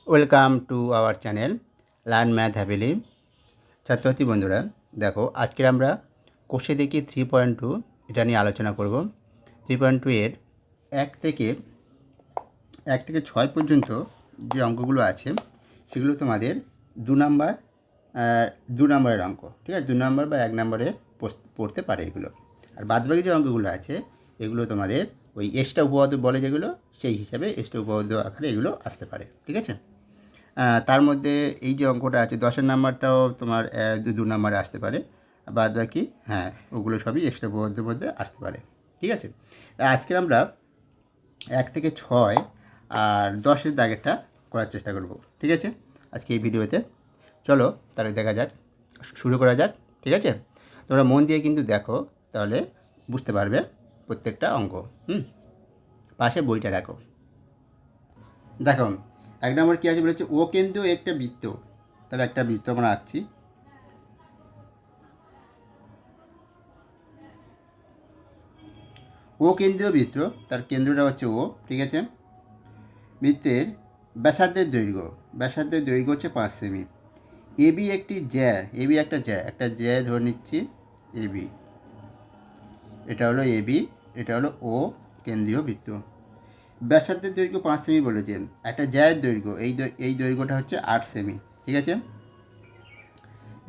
Welcome to our channel learn math happily. ছাত্রছাত্রী বন্ধুরা, দেখো আজকের আমরা কোষে দেখি 3.2 এটা নিয়ে আলোচনা করব। 3.2 এর এক থেকে 6 পর্যন্ত যে অঙ্কগুলো আছে সেগুলো তোমাদের দু নম্বরের অঙ্ক, ঠিক আছে? 2 নম্বর বা 1 নম্বরে পড়তে পারে এগুলো। আর বাদবাকি যে অঙ্কগুলো আছে এগুলো তোমাদের ওই এক্সট্রা উপপাদ্য বলে যেগুলো, সেই হিসাবে এক্সট্রা উপপাদ্য আকারে এগুলো আসতে পারে, ঠিক আছে? তার মধ্যে এই যে অঙ্কটা আছে 10 নাম্বারটাও তোমার 2 নম্বরে আসতে পারে। বাদ বাকি ওগুলো সবই এক্সট্রা উপপাদ্যের মধ্যে আসতে পারে, ঠিক আছে? আজকে আমরা 1 থেকে 6 আর 10-এর দাগেরটা করার চেষ্টা করব, ঠিক আছে? আজকে এই ভিডিওতে চলো তাহলে দেখা যাক, শুরু করা যাক, ঠিক আছে? তোমরা মন দিয়ে কিন্তু দেখো, তাহলে বুঝতে পারবে প্রত্যেকটা অঙ্ক। পাশে বইটা রাখো। দেখো 1 নম্বর কী আছে বলেছে, ও কিন্তু একটা বৃত্ত। তাহলে একটা বৃত্ত আমরা আঁকছি। ও কেন্দ্রীয় বৃত্ত, তার কেন্দ্রটা হচ্ছে ও, ঠিক আছে? বৃত্তের ব্যাসার্ধের দৈর্ঘ্য হচ্ছে 5 সেমি। এবি একটা জ্যা ধরে নিচ্ছি এবি। এটা হলো এবি, এটা হলো ও কেন্দ্রীয় বৃত্ত। ব্যাসার্ধের দৈর্ঘ্য 5 সেমি বলেছে। একটা জ্যায়ের দৈর্ঘ্য এই দৈর্ঘ্যটা হচ্ছে 8 সেমি, ঠিক আছে?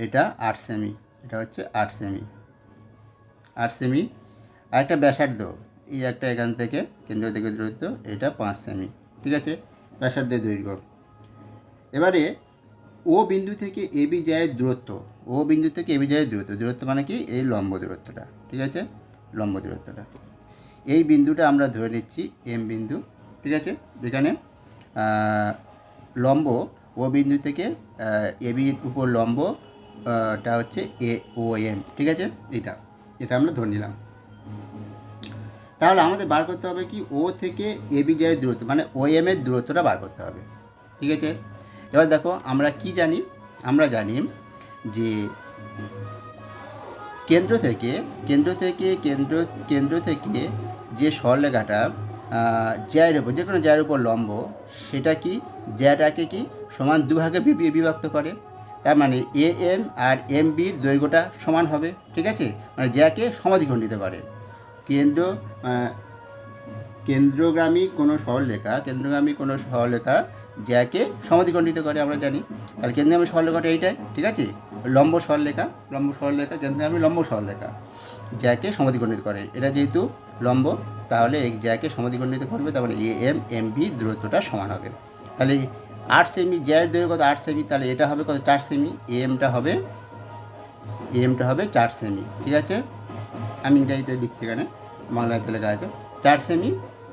এটা 8 সেমি, এটা হচ্ছে 8 সেমি। আর একটা ব্যাসার্ধ, এই একটা এখান থেকে কেন্দ্র থেকে দূরত্ব, এটা 5 সেমি, ঠিক আছে? ব্যাসার্ধের দৈর্ঘ্য। এবারে ও বিন্দু থেকে এবি জায়ের দূরত্ব, দূরত্ব মানে কি? এই লম্ব দূরত্বটা, ঠিক আছে? লম্ব দূরত্বটা, এই বিন্দুটা আমরা ধরে নিচ্ছি এম বিন্দু, ঠিক আছে? যেখানে লম্ব ও বিন্দু থেকে এবির উপর লম্বটা হচ্ছে ও এম, ঠিক আছে? এটা আমরা ধরে নিলাম। তাহলে আমাদের বার করতে হবে কি, ও থেকে এবি জায়ের দূরত্ব, মানে ও এম এর দূরত্বটা বার করতে হবে, ঠিক আছে? এবার দেখো আমরা কি জানি, আমরা জানি যে কেন্দ্র থেকে যে সরলরেখাটা জ্যায়ের উপর, যে কোনো জ্যায়ের উপর লম্ব, সেটা কি জ্যাটাকে কি সমান দুভাগে বিভক্ত করে। তার মানে এ এম আর এম বির দৈর্ঘ্যটা সমান হবে, ঠিক আছে? মানে জ্যাকে সমাধিখণ্ডিত করে। কেন্দ্রগামী কোনো সরলরেখা জ্যাকে সমাধিখণ্ডিত করে, আমরা জানি। তাহলে কেন্দ্রগামী সরলরেখাটা এইটাই, ঠিক আছে? লম্ব সরলরেখা কেন্দ্রগামী লম্ব সরলরেখা জ্যাকে সমাধিখণ্ডিত করে। এটা যেহেতু লম্ব, তাহলে এই জ্যাকে সমাধিখণ্ডিত করবে, তার মানে এ এম এম বি দূরত্বটা সমান হবে। তাহলে 8 সেমি, জ্যায়ের দৈর্ঘ্য কত? 8 সেমি। তাহলে এটা হবে কত? 4 সেমি। এমটা হবে 4 সেমি, ঠিক আছে? আমি ইংরাজিতে লিখছি, এখানে বাংলাতে লেখা আছে 4 সেমি,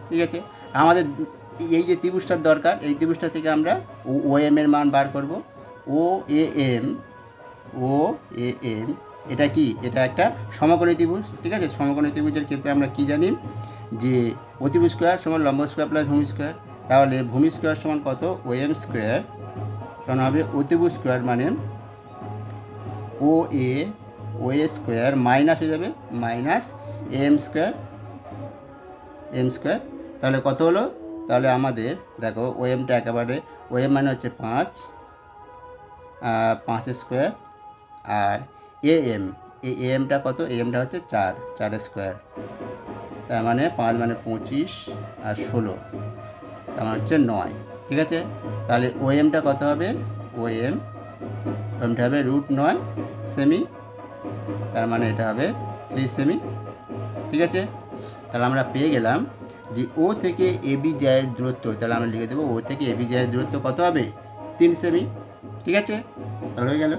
ঠিক আছে? আমাদের এই যে ত্রিভুজটার দরকার, এই ত্রিভুজটা থেকে আমরা ও এম এর মান বার করব। ও এ এম এটা কি? এটা একটা সমকোণী ত্রিভুজ, ঠিক আছে? সমকোণী ত্রিভুজের ক্ষেত্রে আমরা কি জানি, যে অতিভুজ স্কোয়ার সমান লম্ব স্কোয়ার প্লাস ভূমি স্কোয়ার। তাহলে ভূমি স্কোয়ার সমান কত? ও এম স্কোয়ার সমান হবে অতিভুজ স্কোয়ার, মানে ও এ স্কোয়ার মাইনাস হয়ে যাবে মাইনাস এম স্কোয়ার। তাহলে কত হলো? তাহলে আমাদের দেখো ও এমটা একেবারে, ও এম মানে হচ্ছে 5 স্কোয়ার, আর এ এমটা কত? এমটা হচ্ছে 4 স্কোয়ার। তার মানে 5 মানে 25 আর 16, তার মানে হচ্ছে 9, ঠিক আছে? তাহলে ও এমটা কত হবে? ওএমটা হবে √9 সেমি, তার মানে এটা হবে 3 সেমি, ঠিক আছে? তাহলে আমরা পেয়ে গেলাম যে ও থেকে এবি জায়ের দূরত্ব, তাহলে আমরা লিখে দেবো ও থেকে এবি জায়ের দূরত্ব কত হবে? 3 সেমি, ঠিক আছে? তাহলে হয়ে গেল।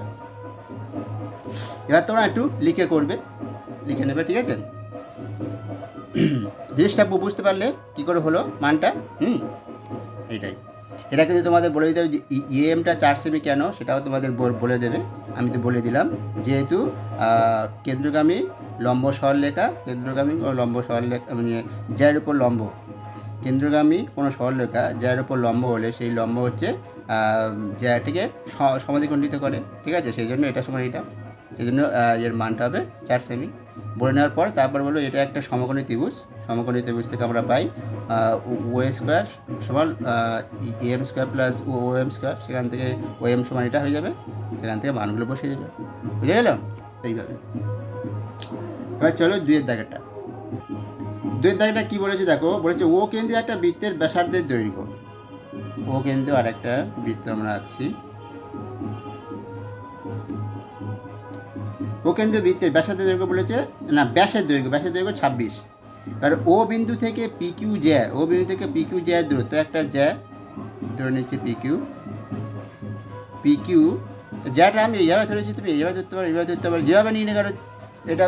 এবার তোমরা একটু লিখে নেবে, ঠিক আছে? জিনিসটা বুঝতে পারলে কী করে হলো মানটা, এইটাই। এটা কিন্তু তোমাদের বলে দিতে হবে যে এমটা 4 সেমি কেন, সেটাও তোমাদের বলে দেবে। আমি তো বলে দিলাম, যেহেতু কেন্দ্রগামী লম্ব সরলরেখা মানে জ্যায়ের উপর লম্ব, কেন্দ্রগামী কোনো সরলরেখা জ্যায়ের উপর লম্ব হলে সেই লম্ব হচ্ছে জ্যাটিকে সমাধিখণ্ডিত করে, ঠিক আছে? সেই জন্য এটা সমান এটা, সেই জন্য এর মানটা হবে 4 সেমি। বলে নেওয়ার পর তারপর বললো এটা একটা সমকোণী ত্রিভুজ। সমকোণী ত্রিভুজ থেকে আমরা পাই ও স্কোয়ার সমান এম স্কোয়ার প্লাস ও এম স্কোয়ার, সেখান থেকে ও এম সমান এটা হয়ে যাবে, সেখান থেকে মানগুলো বসিয়ে দেবে। বুঝে গেল? এইভাবে। এবার চলো দুইয়ের দাগেরটা। দুইয়ের দাগেরটা কী বলেছে দেখো, বলেছে ও কেন্দ্রে একটা বৃত্তের ব্যাসার্ধের দৈর্ঘ্য। ও কেন্দ্রে আর একটা বৃত্ত আমরা আঁকছি। ও কেন্দ্রে বৃত্তের ব্যাসার্ধের দৈর্ঘ্য বলেছে, না ব্যাসের দৈর্ঘ্য 26। আর ও বিন্দু থেকে পিকিউ জ্যা, ও বিন্দু থেকে পিকিউ জ্যার দূরত্ব, একটা জ্যা ধরে নিচ্ছি পিকিউ জ্যাটা আমি এইভাবে ধরেছি, তুমি এইভাবে ধরতে পারো, এইভাবে ধরতে পারো, যেভাবে নিয়ে কারো এটা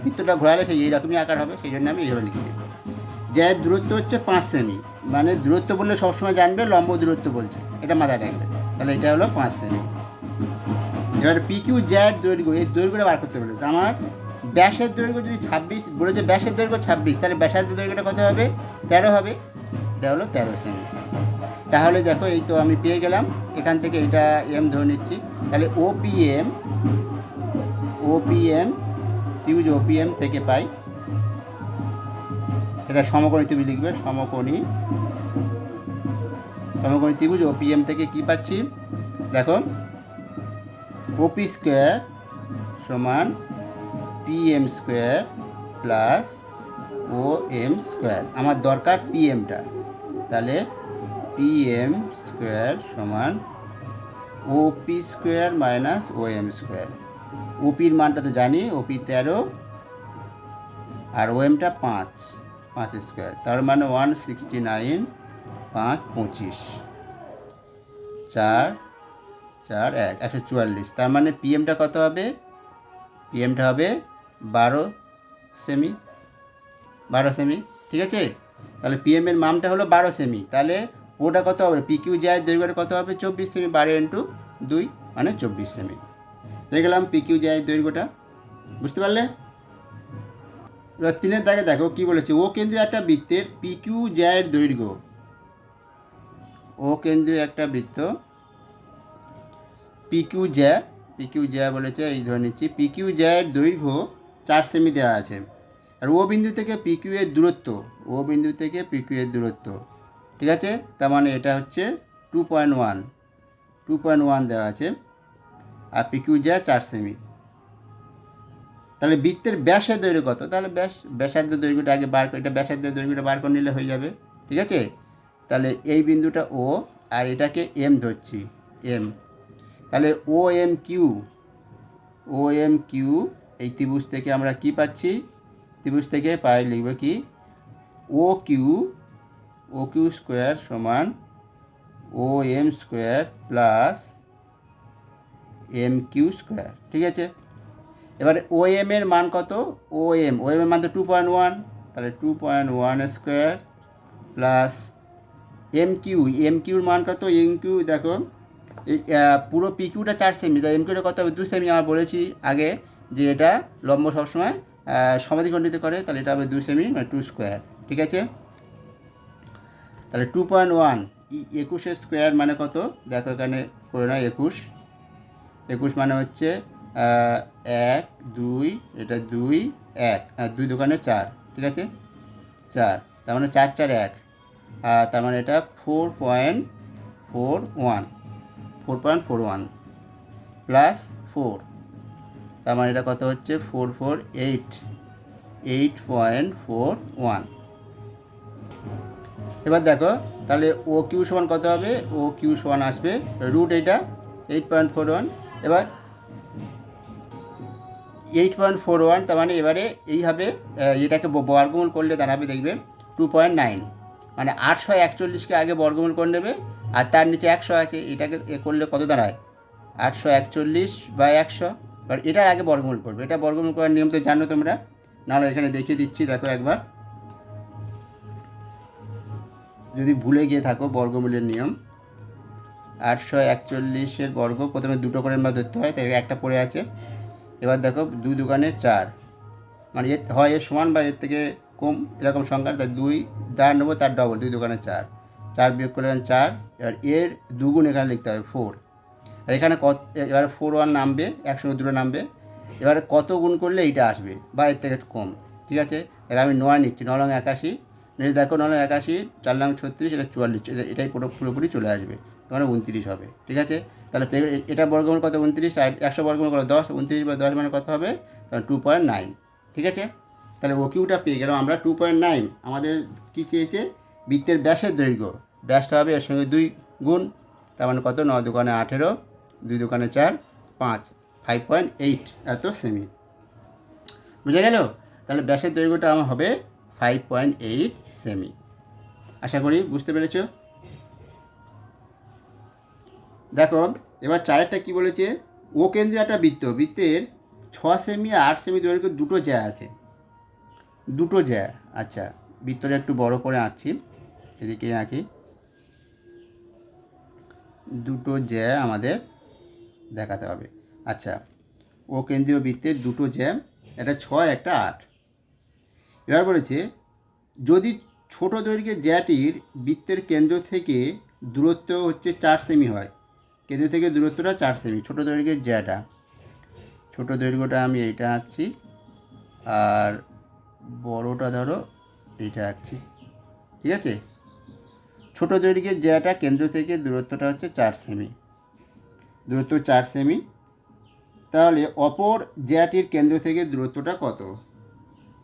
বৃত্তটা ঘোরালে সেই এইরকমই আকার হবে, সেই জন্য আমি এইভাবে লিখছি। জ্যার দূরত্ব হচ্ছে 5 সেমি, মানে দূরত্ব বললে সবসময় জানবে লম্ব দূরত্ব বলছে, এটা মাথায় রাখবে। তাহলে এটা হলো 5 সেমি। এবার পিকিউ জ্যার দৈর্ঘ্য, এই দৈর্ঘ্যটা বার করতে বলেছে। আমার ব্যাসের দৈর্ঘ্য যদি 26 বলেছে, ব্যাসের দৈর্ঘ্য 26, তাহলে ব্যাসার্ধ দৈর্ঘ্যটা কত হবে? 13 হবে। এটা হলো 13 সেমি। তাহলে দেখো এই তো আমি পেয়ে গেলাম, এখান থেকে এটা এম ধরে নিচ্ছি। তাহলে ওপিএম ত্রিভুজ ওপিএম থেকে পাই, এটা সমকোণী ত্রিভুজ লিখবে, সমকোণী ত্রিভুজ ওপিএম থেকে কি পাচ্ছি দেখো, ওপি স্কোয়ার সমান পিএম স্কোয়ার প্লাস ও এম স্কোয়ার। আমার দরকার পিএমটা, তাহলে পিএম স্কোয়ার সমান ওপি স্কোয়ার মাইনাস ও এম স্কোয়ার। ওপির মানটা তো জানি, ওপি 13 আর ও এমটা 5 স্কোয়ার, তার মানে 169, 5 25, 4 4 1 144। তার মানে পিএমটা কত হবে? পিএমটা হবে 12 সেমি, 12 সেমি। ঠিক আছে, তাহলে পিএমের মানটা হলো 12 সেমি। তাহলে ওটা কত হবে? পিকিউ জ্যার দৈর্ঘ্যটা কত হবে? 24 সেমি, 12 ইন্টু 2 মানে 24 সেমি। দেখলাম পিকিউ জ্যার দৈর্ঘ্যটা, বুঝতে পারলে? এবার 3-এর দাগে দেখো কী বলেছে, ও কেন্দ্রীয় একটা বৃত্তের পিকিউ জ্যার দৈর্ঘ্য, ও কেন্দ্রীয় একটা বৃত্ত পিকিউ জ্যা বলেছে, এই ধরে নিচ্ছি পিকিউ জ্যার দৈর্ঘ্য 4 সেমি দেওয়া আছে। আর ও বিন্দু থেকে পিকিউ এর দূরত্ব, ঠিক আছে, তার মানে এটা হচ্ছে 2.1 দেওয়া আছে, আর পিকিউ জ্যা 4 সেমি। তাহলে বৃত্তের ব্যাসের দৈর্ঘ্য কত? তাহলে ব্যাসার্ধ দৈর্ঘ্যটা আগে বার করে, এটা ব্যাসার্ধের দৈর্ঘ্যটা বার করে নিলে হয়ে যাবে। ঠিক আছে, তাহলে এই বিন্দুটা ও, আর এটাকে এম ধরছি, এম। তাহলে ও এম কিউ এই ত্রিভুজ থেকে আমরা কি পাচ্ছি? ত্রিভুজ থেকে পাই লিখব কি, ও কিউ স্কোয়ার সমান O M square plus M Q square. ঠিক আছে, এবারে ও এম এর মান কত? ও এম এর মান তো 2.1, তাহলে 2.1 স্কোয়ার প্লাস এম কিউর মান কত? এম কিউ দেখো এই পুরো পিকিউটা 4 সেমি, তাই এম কিউটা কত হবে? 2 সেমি। আমরা বলেছি আগে যে এটা লম্ব সবসময় সমাধিখণ্ডিত করে, তাহলে এটা হবে 2 সেমি, মানে 2 স্কোয়ার। ঠিক আছে, তাহলে 2.1 21 স্কোয়ার মানে কত? দেখো এখানে করে না, 21 মানে হচ্ছে 1 2, এটা 2 1, 2 দোকানে 4। ঠিক আছে, 4, তার মানে 4 4 1, তার মানে এটা 4.41 প্লাস 4, তার মানে এটা কত হচ্ছে? 8.41। এবার দেখো তাহলে ও কিউ সমান কত হবে? ও কিউ সমান আসবে রুট এটা 8.41। এবার 8.41, তার মানে এবারে এইভাবে এটাকে বর্গমূল করলে দাঁড়াবে, দেখবে 2.9, মানে 841কে আগে বর্গমূল করে নেবে, আর তার নিচে 100 আছে, এটাকে করলে কত দাঁড়ায়? 841/100। এবার এটার আগে বর্গমূল করবে, এটা বর্গমূল করার নিয়ম তো জানো তোমরা, নাহলে এখানে দেখিয়ে দিচ্ছি, দেখো একবার যদি ভুলে গিয়ে থাকো বর্গমূলের নিয়ম। 841 বর্গ প্রথমে দুটো করে আমরা ধরতে হয়, তাই একটা পড়ে আছে। এবার দেখো 2 দোকানে 4, মানে এর হয় এর সমান বা এর থেকে কম এরকম সংখ্যা, তাই 2 যা নেবো তার ডবল, 2 দোকানে 4 বিয়োগ করলেন 4। এবার এর দুগুণ এখানে লিখতে হবে 4, আর এখানে এবার 4 1 নামবে, একসঙ্গে দুটো নামবে, এবারে কত গুণ করলে এইটা আসবে বা এর থেকে কম, ঠিক আছে। তাহলে আমি 9 নিচ্ছি, 9 লং 81, নিয়ে দেখো 9 লং 81, 4 লং 36, এটা 44, এটাই পুরোপুরি চলে আসবে, মানে 29 হবে, ঠিক আছে। তাহলে এটা বর্গমূল কত 29, আর 100 বর্গমূল কত 10, 29/10 মানে কত হবে 2.9, ঠিক আছে। তাহলে ও কিউটা পেয়ে গেলাম আমরা 2.9। আমাদের কী চেয়েছে, বৃত্তের ব্যাসের দৈর্ঘ্য, ব্যাসটা হবে এর সঙ্গে 2 গুণ, তার মানে কত 9 দোকানে 18, 2 দোকানে 4, 5, 5.8 এত সেমি, বুঝে গেল। তাহলে ব্যাসের দৈর্ঘ্যটা আমার হবে 5.8 সেমি। আশা করি বুঝতে পেরেছ। দেখো এবার 4টা কী বলেছে, ও কেন্দ্রীয় একটা বৃত্তের 6 সেমি আর 8 সেমি দৈর্ঘ্য দুটো জ্যা আছে, দুটো জ্যা। আচ্ছা, বৃত্তটা একটু বড় করে আঁকছি, এদিকে আঁকি, দুটো জ্যা আমাদের দেখাতে হবে। আচ্ছা, ও কেন্দ্রীয় বৃত্তের দুটো জ্যা, একটা 6 একটা 8। এবার বলেছে যদি ছোট দৈর্ঘ্যের জ্যাটির বৃত্তের কেন্দ্র থেকে দূরত্ব হচ্ছে 4 সেমি হয়, কেন্দ্র থেকে দূরত্বটা 4 সেমি, ছোট দৈর্ঘ্যের জ্যাটা, ছোট দৈর্ঘ্যটা আমি এইটা আঁকছি, আর বড়টা ধরো এইটা আঁকছি, ঠিক আছে। ছোট দৈর্ঘ্যের জ্যাটা কেন্দ্র থেকে দূরত্বটা হচ্ছে 4 সেমি, দূরত্ব 4 সেমি। তাহলে অপর জ্যাটির কেন্দ্র থেকে দূরত্বটা কত?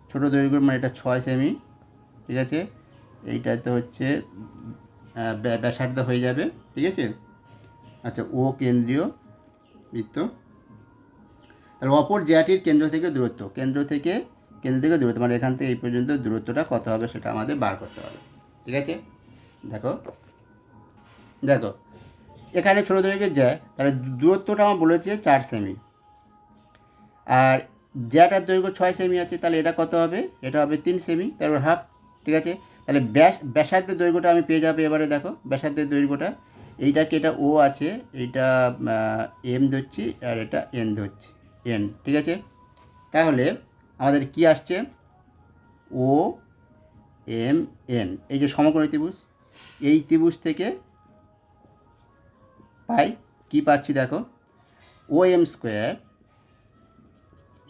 ছোট দৈর্ঘ্য মানে এটা 6 সেমি, ঠিক আছে। এইটা তো হচ্ছে ব্যাসার্ধ হয়ে যাবে, ঠিক আছে। আচ্ছা, ও কেন্দ্রীয় বৃত্ত, তাহলে অপর জ্যাটির কেন্দ্র থেকে দূরত্ব, কেন্দ্র থেকে দূরত্ব মানে এখান থেকে এই পর্যন্ত দূরত্বটা কত হবে সেটা আমাদের বার করতে হবে, ঠিক আছে। দেখো এখানে ছোটো দৈর্ঘ্যের জ্যা, তাহলে দূরত্বটা আমার বলেছে 4 সেমি, আর জ্যাটার দৈর্ঘ্য 6 সেমি আছে, তাহলে এটা কত হবে, এটা হবে 3 সেমি, তারপর হাফ, ঠিক আছে। তাহলে ব্যাসার্ধের দৈর্ঘ্যটা আমি পেয়ে যাবো। এবারে দেখো ব্যাসার্ধের দৈর্ঘ্যটা, এইটাকে এটা ও আছে, এইটা এম ধরছি, আর এটা এন ধরছি, এন, ঠিক আছে। তাহলে আমাদের কি আসছে, ও এম এন, এই যে সমকোণী ত্রিভুজ, এই ত্রিভুজ থেকে পাই কি পাচ্ছি দেখো, ও এম স্কোয়ার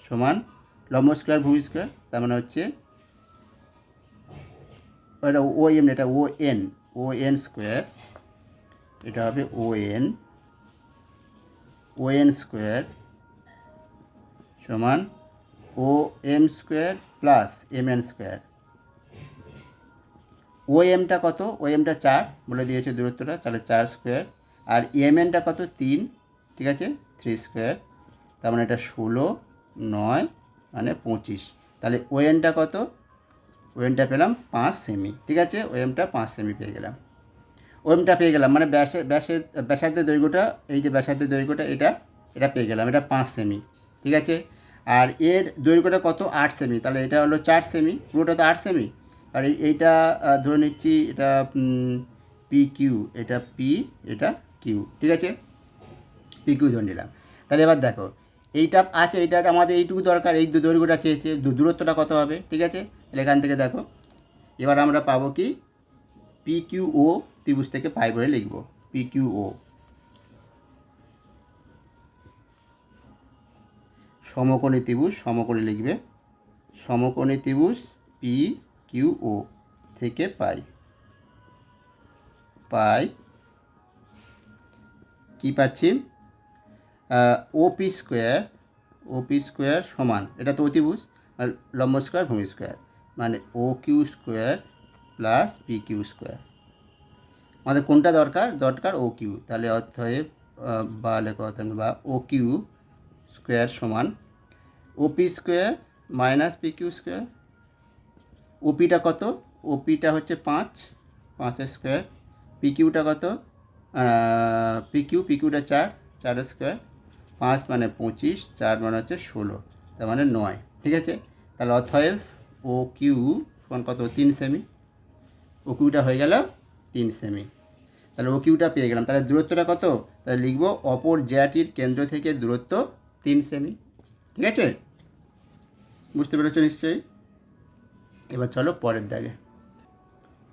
সমান লম্ব স্কোয়ার ভূমি স্কোয়ার, তার মানে হচ্ছে এটা ও এম, এটা ও এন স্কোয়ার, এটা হবে ও এন স্কোয়ার সমান O M square plus M N square. O এমটা কত, ও এমটা 4 বলে দিয়েছে দূরত্বটা, তাহলে 4 স্কোয়ার, আর এম এনটা কত 3, ঠিক আছে, 3 স্কোয়ার, তার মানে এটা 16, 9 মানে 25। তাহলে ও এনটা কত, ও এনটা পেলাম 5 সেমি, ঠিক আছে, ও এমটা 5 সেমি পেয়ে গেলাম, ও এমটা পেয়ে গেলাম, মানে ব্যাসার্ধের দৈর্ঘ্যটা, এই যে ব্যাসার্ধের দৈর্ঘ্যটা এটা পেয়ে গেলাম, এটা 5 সেমি, ঠিক আছে। আর এর দৈর্ঘ্যটা কত 8 সেমি, তাহলে এটা হলো 4 সেমি, পুরোটা তো 8 সেমি। আর এইটা ধরে নিচ্ছি এটা পি কিউ, এটা পি, এটা কিউ, ঠিক আছে, পি কিউ ধরে নিলাম। তাহলে এবার দেখো এইটা আছে, এইটা আমাদের এইটুকু দরকার, এই দৈর্ঘ্যটা চেয়েছে, দূরত্বটা কত হবে, ঠিক আছে। তাহলে এখান থেকে দেখো এবার আমরা পাবো কি, পি কিউ ও ত্রিভুজ থেকে পাই বলে লিখব, পি কিউ ও সমকোণী ত্রিভুজ, সমকোণী লিখবে, সমকোণী ত্রিভুজ পি কিউ ও থেকে পাই কি পাচ্ছি, ওপি স্কোয়ার সমান, এটা তো অতিভুজ, আর লম্ব স্কোয়ার ভূমি স্কোয়ার, মানে O Q square plus P Q square. আমাদের কোনটা দরকার ও কিউ, তাহলে অতএব বা লেখা হতেন বা ও কিউ স্কোয়ার সমান ওপি square minus P Q square. ওপিটা কত, ওপিটা হচ্ছে 5, 5 স্কোয়ার, পি কিউটা কত, পি কিউটা 4, 4 স্কোয়ার, 5 মানে 25, 4 মানে হচ্ছে 16, তার মানে 9, ঠিক আছে। তাহলে অতএব ও কিউ সমান কত 3 সেমি, ও কিউটা হয়ে গেল 3 সেমি, তাহলে ও কিউটা পেয়ে গেলাম। তাহলে দূরত্বটা কত, তাহলে লিখব অপর জ্যাটির কেন্দ্র থেকে দূরত্ব 3 সেমি, ঠিক আছে, বুঝতে পেরেছ নিশ্চয়ই। এবার চলো পরের দাগে,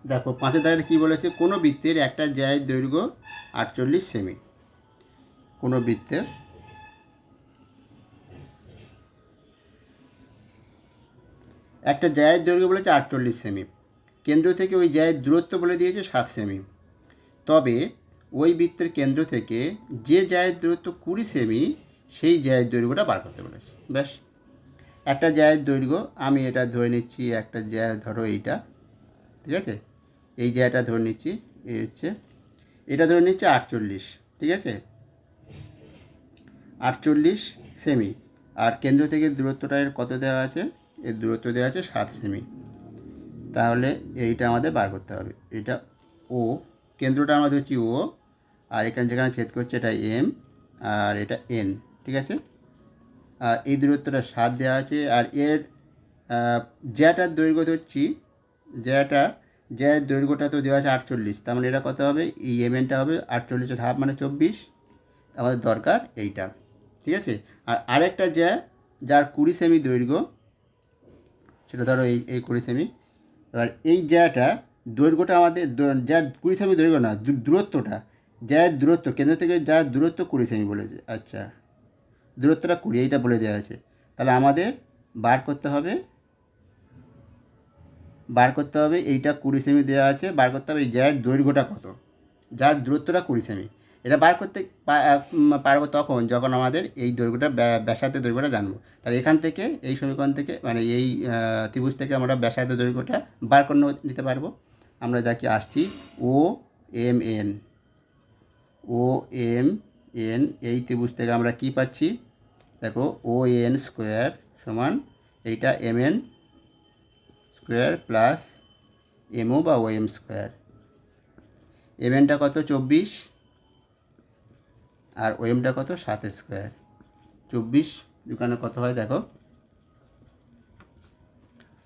দেখো 5 দাগে কী বলেছে, কোনো বৃত্তের একটা জ্যায়ের দৈর্ঘ্য 48 সেমি, কোনো বৃত্তের একটা জায়ের দৈর্ঘ্য বলেছে 48 সেমি, কেন্দ্র থেকে ওই জায়ের দূরত্ব বলে দিয়েছে 7 সেমি। তবে ওই বৃত্তের কেন্দ্র থেকে যে জায়ের দূরত্ব 20 সেমি, সেই জায়ের দৈর্ঘ্যটা বার করতে বলেছে। ব্যাস, একটা জায়ের দৈর্ঘ্য আমি এটা ধরে নিচ্ছি, একটা জায় ধরো এইটা, ঠিক আছে, এই জায়গাটা ধরে নিচ্ছি, এই হচ্ছে এটা ধরে নিচ্ছে 48, ঠিক আছে, 48 সেমি। আর কেন্দ্র থেকে দূরত্বটা এর কত দেওয়া আছে, এর দূরত্ব দেওয়া আছে 7 সেমি। তাহলে এইটা আমাদের বার করতে হবে। এটা ও, কেন্দ্রটা আমরা ধরছি ও, আর এখানে যেখানে ছেদ করছে এটা এম, আর এটা এন, ঠিক আছে। আর এই দূরত্বটা 7 দেওয়া আছে, আর এর জ্যাটার দৈর্ঘ্য ধরছি, জ্যার দৈর্ঘ্যটা তো দেওয়া আছে 48, তার মানে এটা কত হবে, এই এমএনটা হবে 48-এর হাফ মানে 24, আমাদের দরকার এইটা, ঠিক আছে। আর আরেকটা যার 20 সেমি দৈর্ঘ্য, সেটা ধরো এই 20 সেমি। এবার এই জ্যাটা দৈর্ঘ্যটা আমাদের, যার 20 সেমি দৈর্ঘ্য না, দূরত্বটা, যার দূরত্ব কেন্দ্র থেকে যার দূরত্ব 20 সেমি বলেছে, আচ্ছা দূরত্বটা 20, এইটা বলে দেওয়া আছে। তাহলে আমাদের বার করতে হবে এইটা 20 সেমি দেওয়া আছে, বার করতে হবে এই যার দৈর্ঘ্যটা কত, যার দূরত্বটা 20 সেমি। এটা বার করতে পারবো তখন যখন আমাদের এই দৈর্ঘ্যটা, ব্যাসার্ধের দৈর্ঘ্যটা জানবো। তাহলে এখান থেকে, এই সমীকরণ থেকে, মানে এই ত্রিভুজ থেকে আমরা ব্যাসার্ধের দৈর্ঘ্যটা বার করে নিতে পারবো। আমরা দেখি আসছি ও এম এন, ও এম এন, এই ত্রিভুজ থেকে আমরা কি পাচ্ছি, দেখো ও এন স্কোয়ার সমান এইটা এম এন স্কোয়ার প্লাস এমও বা ও এম স্কোয়ার। এম এনটা কত 24, আর ও এমটা কত 7 স্কোয়ার। 24 দুখানে কত হয় দেখো,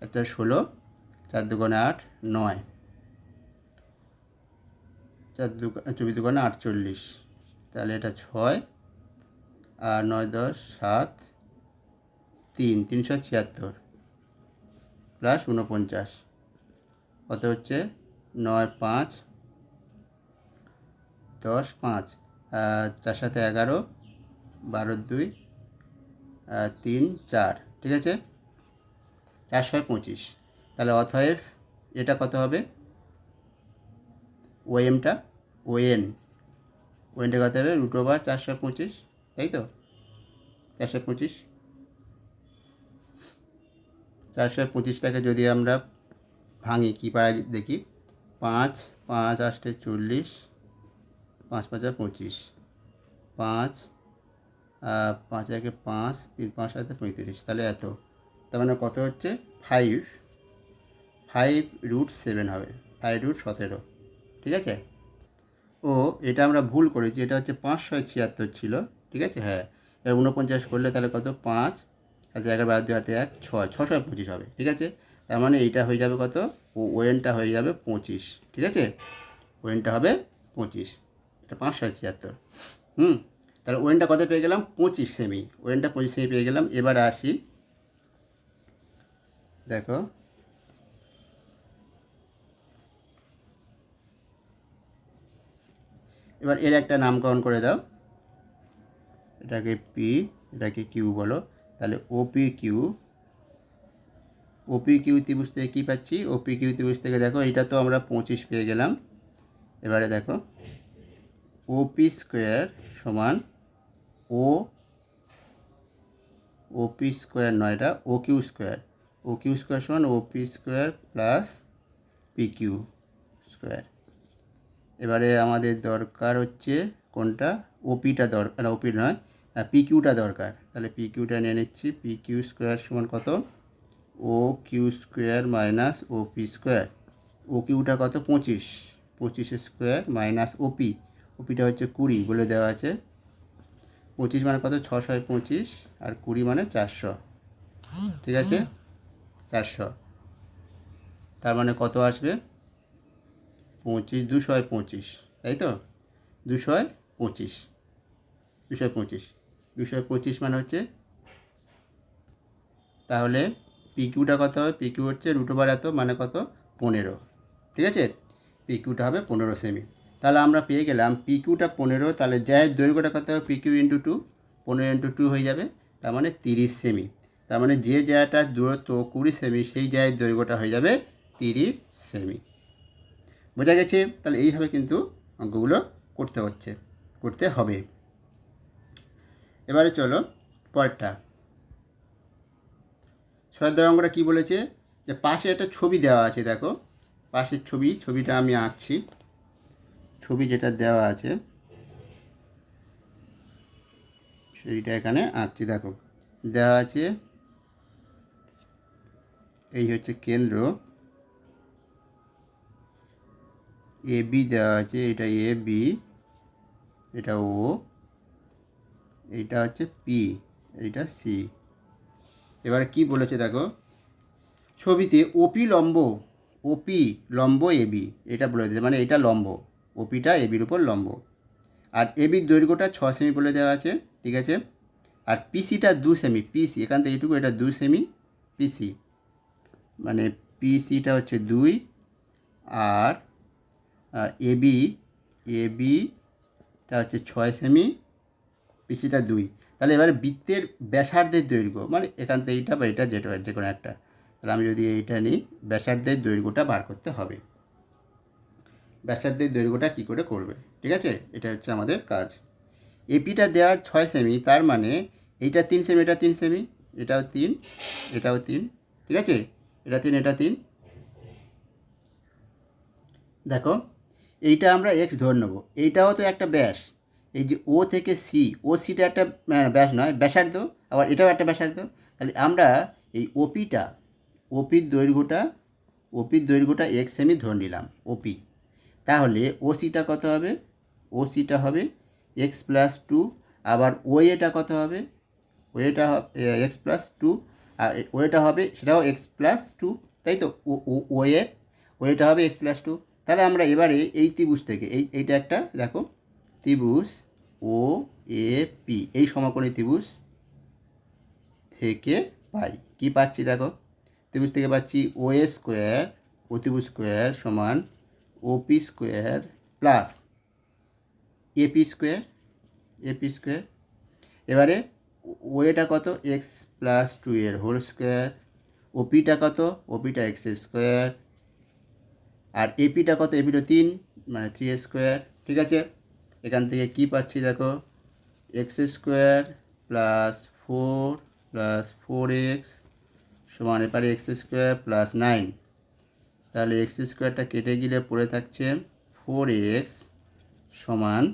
আচ্ছা 16, 4 দুগুণে 8, 9, 24 দুগুণে 48, তাহলে এটা 6, আর 9 10 7, 3, 376 প্লাস 49, কত হচ্ছে 9 5 10 5, 4 7 11, 12 2, 3 4, ঠিক আছে, 4 6 25। তাহলে অতএব এটা কত হবে, ও এমটা, ওএনটা কত হবে √4 425, তাই তো, 425, 425টাকে যদি আমরা ভাঙি কী পারা দেখি, 5 5 8 40, 5 5 25, 5 5 1 5, 3 5 7 35, তাহলে এত, তার মানে কত হচ্ছে 5√7 হবে, 5√17, ঠিক আছে। ও এটা আমরা ভুল করেছি, এটা হচ্ছে 5 6 76 ছিল, ঠিক আছে, হ্যাঁ। এবার 49 করলে তাহলে কত, 5, আচ্ছা 11 12 2 হাতে 1, 6, 6 6 25 হবে, ঠিক আছে। তার মানে এইটা হয়ে যাবে কত, ওএনটা হয়ে যাবে 25, ঠিক আছে, ওএনটা হবে 25, এটা 5 6 76। তাহলে ওএনটা কত পেয়ে গেলাম, 25 সেমি, ওএনটা 25 সেমি পেয়ে গেলাম। এবার আসি, দেখো এবার এর একটা নামকরণ করে দাও, এটাকে পি, এটাকে কিউ বলো। তাহলে ওপি কিউ ত্রিভুজ থেকে কী পাচ্ছি, ওপি কিউ ত্রিভুজ থেকে দেখো এটা তো আমরা 25 পেয়ে গেলাম। এবারে দেখো ওপি স্কোয়ার সমান ওপি স্কোয়ার নয়, এটা ও কিউ স্কোয়ার সমান ওপি square plus P Q square. এবারে আমাদের দরকার হচ্ছে কোনটা, ওপিটা দরকার, ওপি নয়, পি কিউটা দরকার। তাহলে পি কিউটা নিয়ে নিচ্ছি, পি কিউ স্কোয়ার সমান কত, O Q square minus O P square. O কিউটা কত 25, 25 স্কোয়ার মাইনাস ওপিটা হচ্ছে 20 বলে দেওয়া আছে। 25 মানে কত, 6 6 25, আর 20 মানে 400, ঠিক আছে, 400। তার মানে কত আসবে, 25 225, তাই তো, 225, 225 মানে হচ্ছে, তাহলে পি কিউটা কত হবে, পি কিউ হচ্ছে √, এত মানে কত 15, ঠিক আছে, পি কিউটা হবে 15 সেমি। তাহলে আমরা পেয়ে গেলাম পি কিউটা 15, তাহলে যাই দৈর্ঘ্যটা কত হবে, পি কিউ × 2, 15 × 2 হয়ে যাবে, তার মানে 30 সেমি। তার মানে যে জায়গাটার দূরত্ব 20 সেমি সেই জায়গার দৈর্ঘ্যটা হয়ে যাবে 30 সেমি। বোঝা গেছে? তাহলে এইভাবে কিন্তু অঙ্কগুলো করতে হবে। এবারে চলো পরেরটা। 6 অঙ্কটা কী বলেছে, যে পাশে একটা ছবি দেওয়া আছে। দেখো পাশের ছবিটা আমি আঁকছি। ছবি যেটা দেওয়া আছে সেইটা এখানে আঁকছি। দেখো দেওয়া আছে, এই হচ্ছে কেন্দ্র এ বি দেওয়া আছে, এটা এ বি, এটা ও, এইটা হচ্ছে পি, এইটা সি। এবার কি বলেছে দেখো, ছবিতে ওপি লম্ব এ বি, এটা বলে দিয়েছে, মানে এটা লম্ব, ওপিটা এ বির উপর লম্ব। আর এ বির দৈর্ঘ্যটা 6 সেমি বলে দেওয়া আছে, ঠিক আছে। আর পিসিটা 2 সেমি, পিসি এখান থেকে এইটুকু, এটা 2 সেমি পিসি, মানে পিসিটা হচ্ছে 2, আর এবিটা হচ্ছে 6 সেমি, পিসিটা 2। তাহলে এবারে বৃত্তের ব্যাসার্ধের দৈর্ঘ্য, মানে এখান থেকে এইটা বা এটা যেটা যে কোনো একটা, তাহলে আমি যদি এইটা নিই, ব্যাসার্ধের দৈর্ঘ্যটা বার করতে হবে। ব্যাসার্ধের দৈর্ঘ্যটা কী করে করবে, ঠিক আছে, এটা হচ্ছে আমাদের কাজ। এপিটা দেওয়া 6 সেমি, তার মানে এইটা 3 সেমি, এটা 3 সেমি, এটাও 3, এটাও 3, ঠিক আছে, এটা 3, এটা 3। দেখো এইটা আমরা এক্স ধরে নেবো, এইটাও তো একটা ব্যাস। এই যে ও থেকে সি, ও সিটা একটা ব্যাস নয়, ব্যাসার্ধ, আবার এটাও একটা ব্যাসার্ধ। তাহলে আমরা এই ওপির দৈর্ঘ্যটা এক্স সেমি ধরে নিলাম, ওপি। তাহলে ও সিটা কত হবে, ও সিটা হবে এক্স প্লাস 2, আবার ওয়েটা কত হবে, ওয়েটা এক্স প্লাস 2, আর ওয়েটা হবে সেটাও এক্স প্লাস 2, তাই তো, ওয়েটা হবে এক্স প্লাস 2। তাহলে আমরা এবারে এই ত্রিভুজ থেকে এইটা একটা দেখো, ত্রিভুজ ও এ পি, এই সমকোণী ত্রিভুজ থেকে পাই, কি পাচ্ছি দেখো, ত্রিভুজ থেকে পাচ্ছি ও এ স্কোয়ার, অতিভুজ স্কোয়ার সমান ওপি স্কোয়ার প্লাস এপি স্কোয়ার। এবারে ওয়েটা কত, এক্স প্লাস 2 এর হোল স্কোয়ার, ওপিটা কত, ওপিটা এক্স স্কোয়ার, আর এপিটা কত, এপিটা 3, মানে 3 স্কোয়ার, ঠিক আছে। এখান থেকে কি পাচ্ছি দেখো, এক্স স্কোয়ার প্লাস 4 সমান এপারে এক্স স্কোয়ার প্লাস 9। তাহলে এক্স স্কোয়ারটা কেটে গেলে পড়ে থাকছে 4x সমান,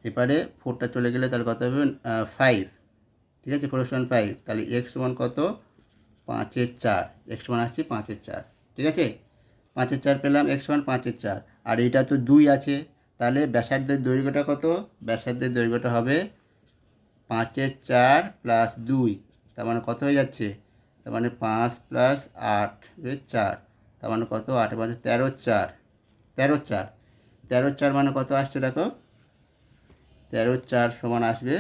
এপারে 4টা চলে গেলে তাহলে কত হবে, 5, ঠিক আছে, 4 সমান 5। তাহলে এক্স সমান কত, 5/4, এক্স সমান আসছে 5/4, ঠিক আছে, 5/4 পেলাম, এক্স সমান 5/4। আর এইটা তো 2 আছে, তাহলে ব্যাসার্ধের দৈর্ঘ্যটা কত, ব্যাসার্ধের দৈর্ঘ্যটা হবে 5/4 প্লাস 2, তার মানে কত হয়ে যাচ্ছে, তার মানে 5 প্লাস 8 4, তার মানে কত, 8 5 13/4 মানে কত আসছে দেখো, 13/4 সমান আসবে,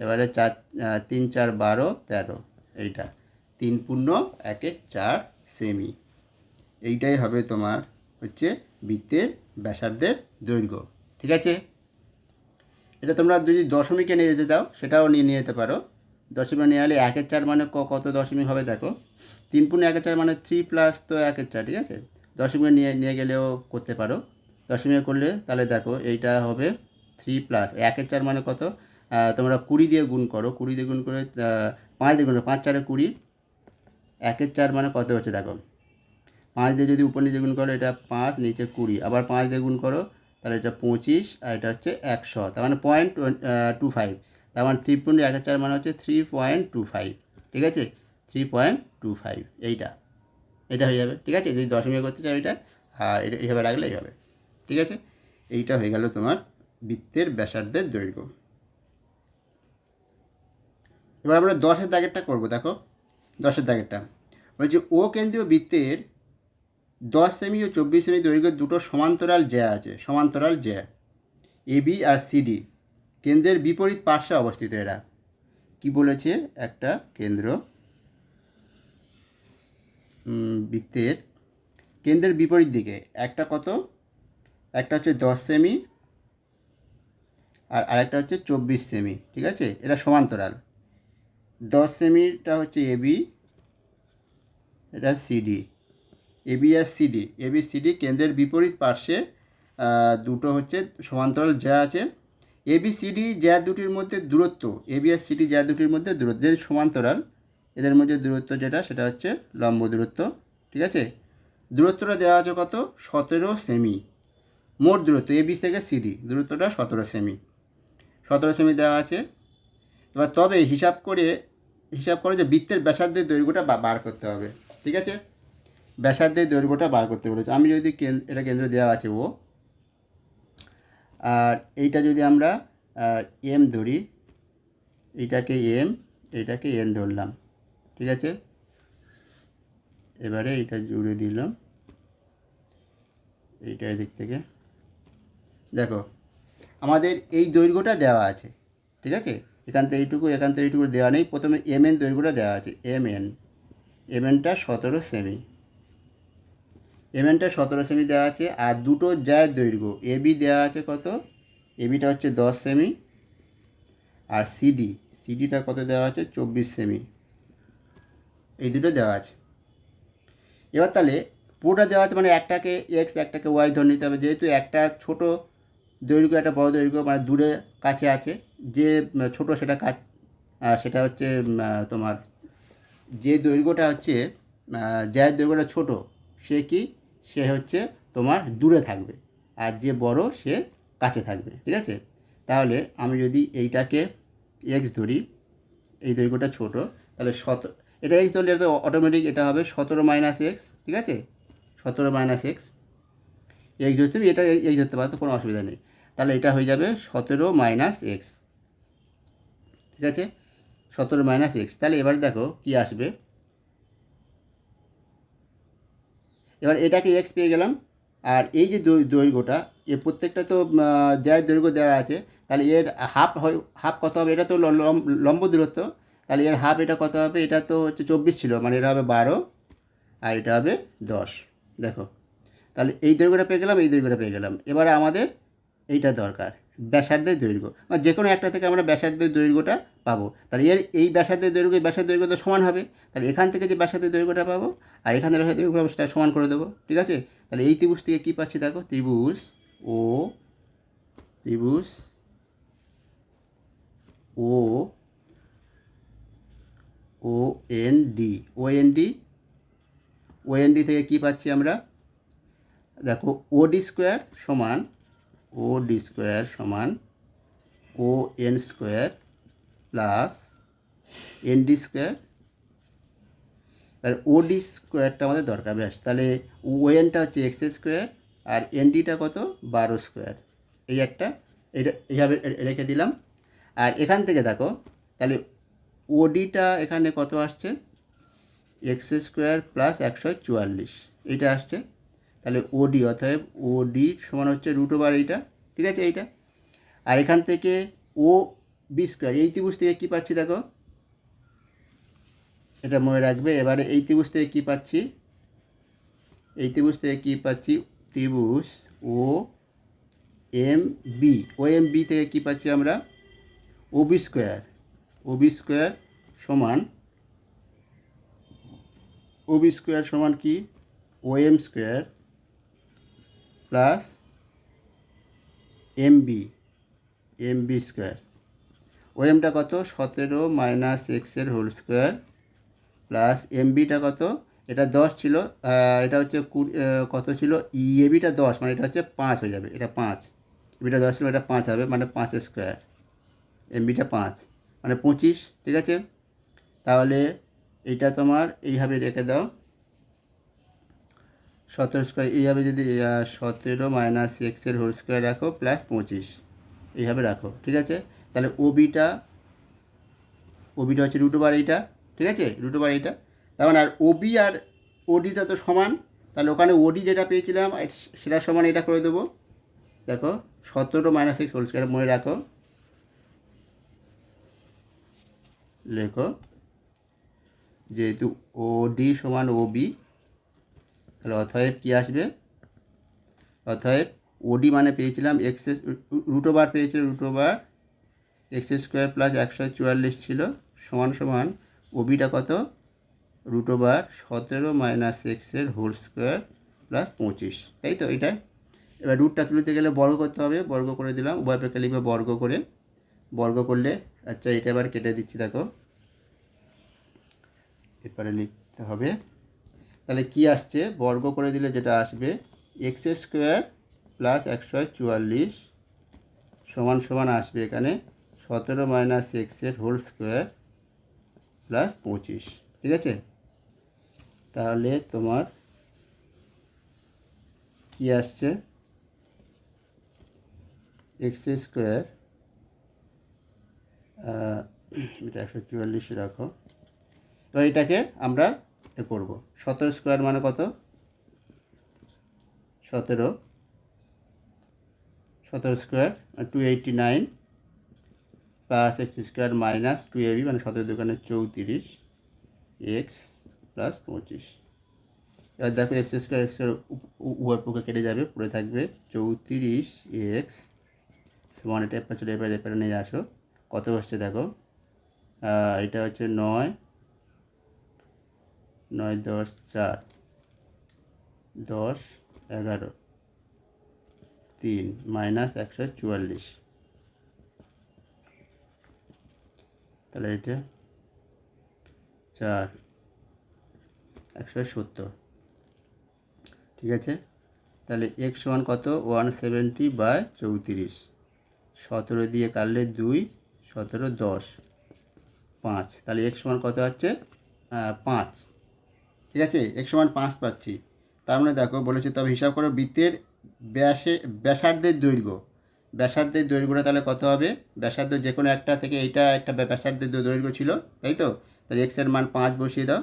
এবারে 3 4 12 13, এইটা 3.14 সেমি। এইটাই হবে তোমার হচ্ছে বৃত্তের ব্যাসার্ধের দৈর্ঘ্য, ঠিক আছে। এটা তোমরা যদি দশমিকে নিয়ে যেতে চাও সেটাও নিয়ে যেতে পারো। দশমিকে নিয়ে গেলে 1/4 মানে কত দশমিক হবে দেখো, 3.14 মানে 3 প্লাস তো 1/4, ঠিক আছে। দশমিকে নিয়ে গেলেও করতে পারো, দশমিকে করলে তাহলে দেখো এইটা হবে 3 প্লাস 1/4 মানে কত, তোমরা 20 দিয়ে গুণ করো, 20 দিয়ে গুণ করে 5 দিয়ে গুণ করো, 5 4 20, 1/4 মানে কত হচ্ছে দেখো, 5 দিয়ে যদি উপর নিচে গুণ করো এটা 5, নিচে 20, আবার 5 দিয়ে গুণ করো তাহলে এটা 25, আর এটা হচ্ছে 100, তার মানে 0.25, তার মানে 3.14 মানে হচ্ছে 3.25, ঠিক আছে, 3.25, এটা হয়ে যাবে, ঠিক আছে। যদি দশমিক করতে চাও এটা, আর এটা এইভাবে রাখলে এইভাবে, ঠিক আছে। এইটা হয়ে গেল তোমার বৃত্তের ব্যাসার্ধের দৈর্ঘ্য। এবার আমরা 10-এর দাগেরটা করবো। দেখো 10-এর দাগেরটা বলছি, ও কেন্দ্রীয় বৃত্তের 10 সেমি ও 24 সেমি দৈর্ঘ্যের দুটো সমান্তরাল জ্যা আছে, এবি আর সিডি কেন্দ্রের বিপরীত পার্শ্বে অবস্থিত। এরা কি বলেছে, একটা কেন্দ্র বৃত্তের কেন্দ্রের বিপরীত দিকে একটা কত, একটা হচ্ছে 10 সেমি আর আরেকটা হচ্ছে 24 সেমি, ঠিক আছে, এটা সমান্তরাল। 10 সেমিটা হচ্ছে এবি, এটা সিডি। এবি আর সিডি, এবি সিডি কেন্দ্রের বিপরীত পার্শ্বে দুটো হচ্ছে সমান্তরাল যা আছে। এবি সিডি যা দুটির মধ্যে দূরত্ব, এবি আর সিডি যা দুটির মধ্যে দূরত্ব যে সমান্তরাল, এদের মধ্যে দূরত্ব যেটা সেটা হচ্ছে লম্ব দূরত্ব। ঠিক আছে, দূরত্বটা দেওয়া আছে কত? 17 সেমি। মোট দূরত্ব এবি থেকে সিডি দূরত্বটা 17 সেমি, 17 সেমি দেওয়া আছে। এবার তবে হিসাব করে যে বৃত্তের ব্যাসার্ধের দৈর্ঘ্যটা বার করতে হবে। ঠিক আছে, ব্যাসার্ধের দৈর্ঘ্যটা বার করতে বলেছে। আমি যদি এটা কেন্দ্র দেওয়া আছে ও, আর এইটা যদি আমরা এম ধরি, এইটাকে এম, এইটাকে এন ধরলাম। ঠিক আছে, এবারে এইটা জুড়ে দিলাম, এইটা এদিক থেকে দেখো আমাদের এই দৈর্ঘ্যটা দেওয়া আছে। ঠিক আছে, এখান থেকে এইটুকু, এখান থেকে এইটুকু দেওয়া নেই। প্রথমে এম এন দৈর্ঘ্যটা দেওয়া আছে, এম এনটা 17 সেমি, এমএনটা 17 সেমি দেওয়া আছে। আর দুটো জ্যায়ের দৈর্ঘ্য এবি দেওয়া আছে কত? এবিটা হচ্ছে 10 সেমি, আর সিডিটা কত দেওয়া আছে? 24 সেমি। এই দুটো দেওয়া আছে। এবার তাহলে পুরোটা দেওয়া আছে মানে একটাকে এক্স একটাকে ওয়াই ধরে নিতে হবে। যেহেতু একটা ছোট দৈর্ঘ্য একটা বড় দৈর্ঘ্য, মানে দূরে কাছে আছে, যে ছোট সেটা সেটা হচ্ছে তোমার যে দৈর্ঘ্যটা হচ্ছে যার দৈর্ঘ্যটা ছোট সে হচ্ছে তোমার দূরে থাকবে, আর যে বড় সে কাছে থাকবে। ঠিক আছে, তাহলে আমি যদি এইটাকে এক্স ধরি, এই দৈর্ঘ্যটা ছোট, তাহলে এটা এক্স ধরলে এটা অটোমেটিক এটা হবে 17 - এক্স। ঠিক আছে, 17 - এক্স, এক্স ধরতে এটা এক্স ধরতে পারো, তো কোনো অসুবিধা নেই। তাহলে এটা হয়ে যাবে 17 - এক্স। ঠিক আছে, 17 - এক্স। তাহলে এবার দেখো কি আসবে। এবার এটাকে এক্স পেয়ে গেলাম, আর এই যে দৈর্ঘ্যটা, এর প্রত্যেকটা তো যার দৈর্ঘ্য দেওয়া আছে, তাহলে এর হাফ কত হবে? এটা তো লম্ব দূরত্ব, তাহলে এর হাফ এটা কত হবে? এটা তো হচ্ছে 24 ছিল, মানে এটা হবে 12, আর এটা হবে 10। দেখো, তাহলে এই দৈর্ঘ্যটা পেয়ে গেলাম, এই দৈর্ঘ্যটা পেয়ে গেলাম। এবারে আমাদের এইটা দরকার, ব্যাসার্ধের দৈর্ঘ্য, মানে যে কোনো একটা থেকে আমরা ব্যাসার্ধের দৈর্ঘ্যটা পাবো। তাহলে এই ব্যাসার্ধের দৈর্ঘ্য তো সমান হবে। তাহলে এখান থেকে যে ব্যাসার্ধের দৈর্ঘ্যটা পাবো আর এখান থেকে ব্যাসার্ধের দৈর্ঘ্য পাবো, সেটা সমান করে দেবো। ঠিক আছে, তাহলে এই ত্রিভুজ থেকে কী পাচ্ছি দেখো, ত্রিভুজ ও ও এন ডি থেকে কী পাচ্ছি আমরা? দেখো ওডি স্কোয়ার সমান O N square plus N D square. আর ওডি স্কোয়ারটা আমাদের দরকার। ব্যাস, তাহলে ওএনটা হচ্ছে এক্স স্কোয়ার, আর এনডিটা কত? 12 স্কোয়ার। এই একটা এটা এইভাবে রেখে দিলাম। আর এখান থেকে দেখো, তাহলে ওডিটা এখানে কত আসছে? এক্স স্কোয়ার প্লাস 144 এইটা আসছে। তাহলে ওডি, অতএব ওডি সমান হচ্ছে √, এইটা। ঠিক আছে, এইটা। আর এখান থেকে ও বি স্কোয়ার, এই ত্রিভুজ থেকে কী পাচ্ছি দেখো, এটা মনে রাখবে। এবারে এই ত্রিভুজ থেকে কী পাচ্ছি? ত্রিভুজ ও এম বি থেকে কী পাচ্ছি আমরা? ওবি স্কোয়ার সমান কি? O M square plus M B square. O এমটা কত? 17 - এক্সের হোল স্কোয়ার প্লাস এমবিটা কত? এটা 10 ছিল, এটা হচ্ছে কত ছিল? এবি-টা 10, মানে এটা হচ্ছে 5 হয়ে যাবে, এটা 5। এবিটা 10 ছিল, এটা 5 হবে, মানে 5 স্কোয়ার। এমবিটা 5 মানে 25। ঠিক আছে, তাহলে এইটা তোমার এইভাবে রেখে দাও, 17 স্কোয়ার। এইভাবে যদি 17 - এক্সের হোল স্কোয়ার রাখো প্লাস 25, এইভাবে রাখো। ঠিক আছে, তাহলে ওবিটা হচ্ছে √, এইটা। ঠিক আছে, √, এইটা। তার মানে আর ওবি আর ওডিটা তো সমান, তাহলে ওখানে ওডি যেটা পেয়েছিলাম সেটা সমান এটা করে দেবো। দেখো 17 - এক্স হোল স্কোয়ার মনে রাখো, লেখো, যেহেতু ওডি সমান ওবি, তাহলে অতএব কী আসবে? অতএব ওডি মানে পেয়েছিলাম এক্স √, পেয়েছিল √, এক্স স্কোয়ার প্লাস 144 ছিল, সমান সমান ওবিটা কত, √17 মাইনাস এক্সের হোল স্কোয়ার প্লাস 25, তাই তো এটাই। এবার রুটটা তুলতে গেলে বর্গ করতে হবে, বর্গ করে দিলাম, উভয় পক্ষে লিখবে বর্গ করে, বর্গ করলে আচ্ছা এটা এবার কেটে দিচ্ছি, দেখো এবারে লিখতে হবে। তাহলে কি আসছে, বর্গ করে দিলে যেটা আসবে এক্স স্কোয়ার প্লাস 144 সমান সমান আসবে এখানে 17 মাইনাস এক্সের হোল স্কোয়ার প্লাস 25, ঠিক আছে। তাহলে তোমার কি আসছে, এক্স স্কোয়ার এটা 144 রাখো। তো এটাকে আমরা এ করবো, 17 স্কোয়ার মানে কত, 17 square 289 plus x square minus 2ab মানে 17 দোকানে 34 এক্স প্লাস 25। এবার দেখো এক্স স্কোয়ার এক্সের উভয় পক্ষে কেটে যাবে, পড়ে থাকবে 34 এক্স সমান, এটা এপারে চলে এপারে নিয়ে আসো, কত হচ্ছে দেখো, এটা হচ্ছে 9 9 10 4 10 11 3 মাইনাস 144, তাহলে এটা 4 170, ঠিক আছে। তাহলে এক্স সমান কত, 170/34, 17 দিয়ে কাটলে 2, 17 10 5, তাহলে এক্স সমান কত হচ্ছে 5, ঠিক আছে। এক্স সমান 5 পাচ্ছি। তার মানে দেখো বলেছে, তবে হিসাব করো বৃত্তের ব্যাসার্ধের দৈর্ঘ্য, ব্যাসার্ধের দৈর্ঘ্যটা তাহলে কত হবে, ব্যাসার্ধ যে কোনো একটা থেকে এইটা একটা ব্যাসার্ধের দৈর্ঘ্য ছিল, তাই তো। তাহলে এক্সের মান 5 বসিয়ে দাও,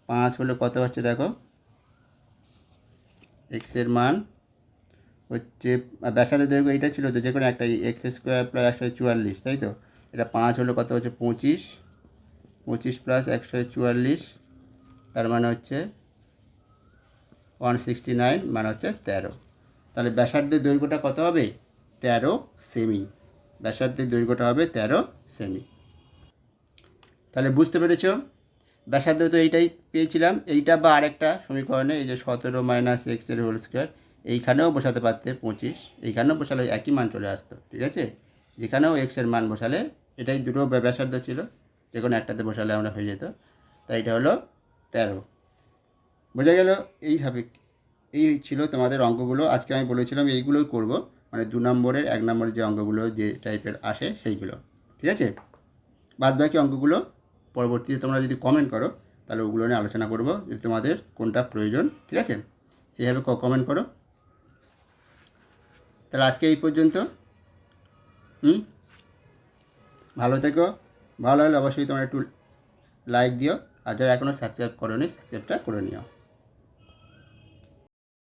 5 হলে কত হচ্ছে দেখো, এক্সের মান হচ্ছে ব্যাসার্ধের দৈর্ঘ্য এইটা ছিল তো, যে কোনো একটা এক্স স্কোয়ার প্লাস 144, তাই তো। এটা 5 হলে কত হচ্ছে 25, 25 প্লাস 144, তার মানে হচ্ছে 169 মানে হচ্ছে 13। তাহলে ব্যাসার্ধের দৈর্ঘ্যটা কত হবে, 13 সেমি, ব্যাসার্ধের দৈর্ঘ্যটা হবে 13 সেমি। তাহলে বুঝতে পেরেছ, ব্যাসার্ধ তো এইটাই পেয়েছিলাম, এইটা বা আরেকটা সমীকরণে এই যে 17 মাইনাস এক্সের হোল স্কোয়ার, এইখানেও বসাতে পারতে 25, এইখানেও বসালে একই মান চলে আসতো, ঠিক আছে। যেখানেও এক্সের মান বসালে, এটাই দুটো ব্যাসার্ধ ছিল, যে কোনো একটাতে বসালে আমরা হয়ে যেত, তাই এটা হলো 13। বোঝা গেল। এইভাবে এই ছিল তোমাদের অঙ্কগুলো। আজকে আমি বলেছিলাম এইগুলোই করব, মানে 2 নম্বরের 1 নম্বরের যে অঙ্কগুলো যে টাইপের আসে সেইগুলো, ঠিক আছে। বাদ বাকি অঙ্কগুলো পরবর্তীতে তোমরা যদি কমেন্ট করো তাহলে ওগুলো নিয়ে আলোচনা করব, যে তোমাদের কোনটা প্রয়োজন, ঠিক আছে, সেইভাবে কমেন্ট করো। তাহলে আজকে এই পর্যন্ত। ভালো থেকো, ভালো হলে অবশ্যই তোমরা একটু লাইক দিও, আর যারা এখনও সাবস্ক্রাইব করোনি সাবস্ক্রাইবটা করে নিও।